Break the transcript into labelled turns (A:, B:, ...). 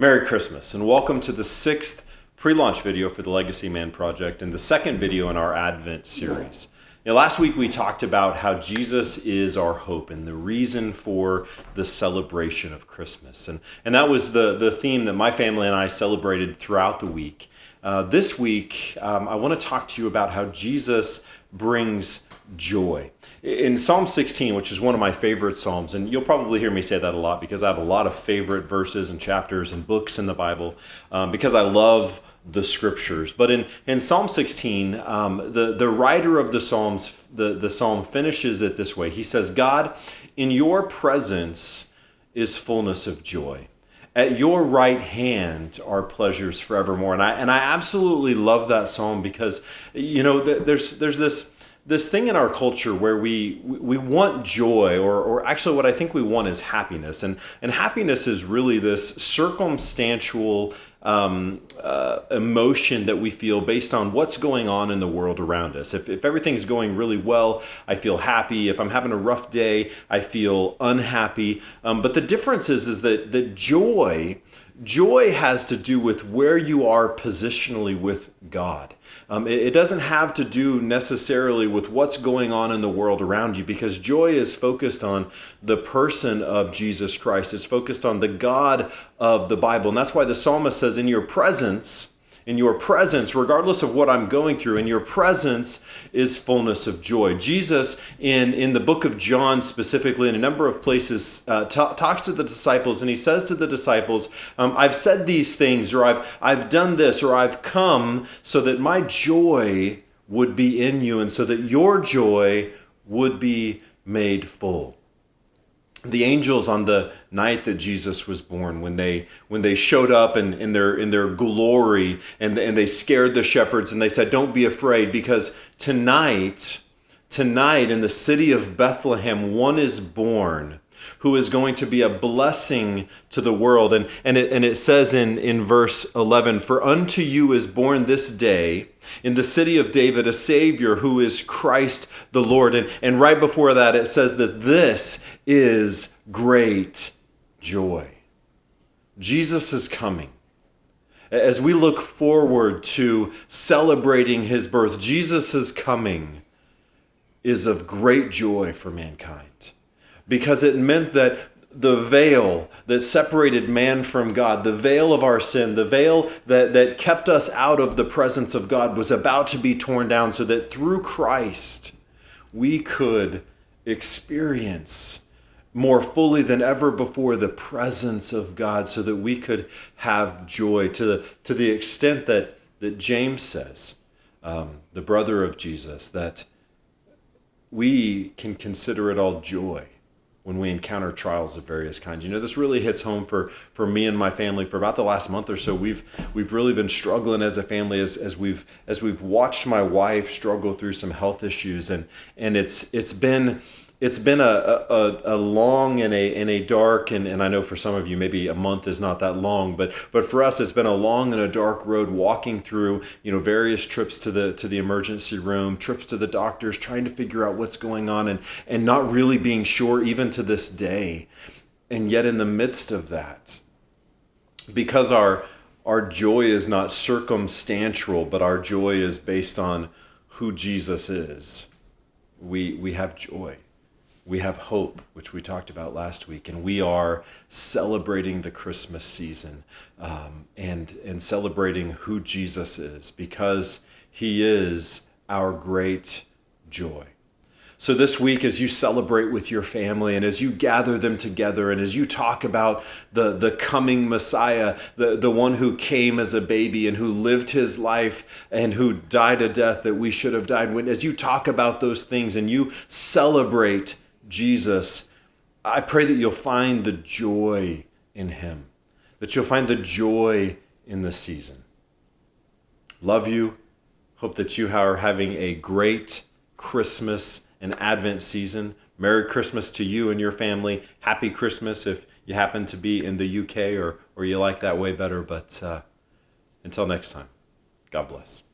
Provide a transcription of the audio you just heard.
A: Merry Christmas and welcome to the sixth pre-launch video for the LegacyMan project and the second video in our Advent series. Last week we talked about how Jesus is our hope and the reason for the celebration of Christmas. And that was the theme that my family and I celebrated throughout the week. This week I want to talk to you about how Jesus brings joy. In Psalm 16, which is one of my favorite Psalms, and you'll probably hear me say that a lot because I have a lot of favorite verses and chapters and books in the Bible because I love the scriptures. But in Psalm 16, the writer of the Psalms, the Psalm finishes it this way. He says, God, in your presence is fullness of joy. At your right hand are pleasures forevermore. And I absolutely love that Psalm because, there's this thing in our culture where we want joy, or actually what I think we want is happiness. And happiness is really this circumstantial emotion that we feel based on what's going on in the world around us. If everything's going really well, I feel happy. If I'm having a rough day, I feel unhappy. But the difference is that joy has to do with where you are positionally with God. It doesn't have to do necessarily with what's going on in the world around you, because joy is focused on the person of Jesus Christ. It's focused on the God of the Bible. And that's why the psalmist says, in your presence, regardless of what I'm going through, in your presence is fullness of joy. Jesus, in the book of John specifically, in a number of places, talks to the disciples, and he says to the disciples, I've said these things, or I've done this, or I've come so that my joy would be in you, and so that your joy would be made full. The angels on the night that Jesus was born, when they showed up in their glory and they scared the shepherds and they said, don't be afraid, because tonight in the city of Bethlehem, one is born who is going to be a blessing to the world. And it says in verse 11, for unto you is born this day in the city of David a Savior, who is Christ the Lord. And right before that it says that this is great joy. Jesus is coming. As we look forward to celebrating his birth, Jesus' coming is of great joy for mankind, because it meant that the veil that separated man from God, the veil of our sin, the veil that kept us out of the presence of God, was about to be torn down, so that through Christ we could experience more fully than ever before the presence of God, so that we could have joy to the extent that James says, the brother of Jesus, that we can consider it all joy when we encounter trials of various kinds. This really hits home for me and my family. For about the last month or so, we've really been struggling as a family as we've watched my wife struggle through some health issues, and it's been a long and a dark, and I know for some of you maybe a month is not that long, but for us it's been a long and a dark road, walking through various trips to the emergency room, trips to the doctors, trying to figure out what's going on, and not really being sure even to this day. And yet in the midst of that, because our joy is not circumstantial, but our joy is based on who Jesus is, we have joy. We have hope, which we talked about last week, and we are celebrating the Christmas season and celebrating who Jesus is, because he is our great joy. So this week, as you celebrate with your family, and as you gather them together, and as you talk about the coming Messiah, the one who came as a baby and who lived his life and who died a death that we should have died, as you talk about those things and you celebrate Jesus, I pray that you'll find the joy in him, that you'll find the joy in the season. Love you. Hope that you are having a great Christmas and Advent season. Merry Christmas to you and your family. Happy Christmas if you happen to be in the UK or you like that way better. But until next time, God bless.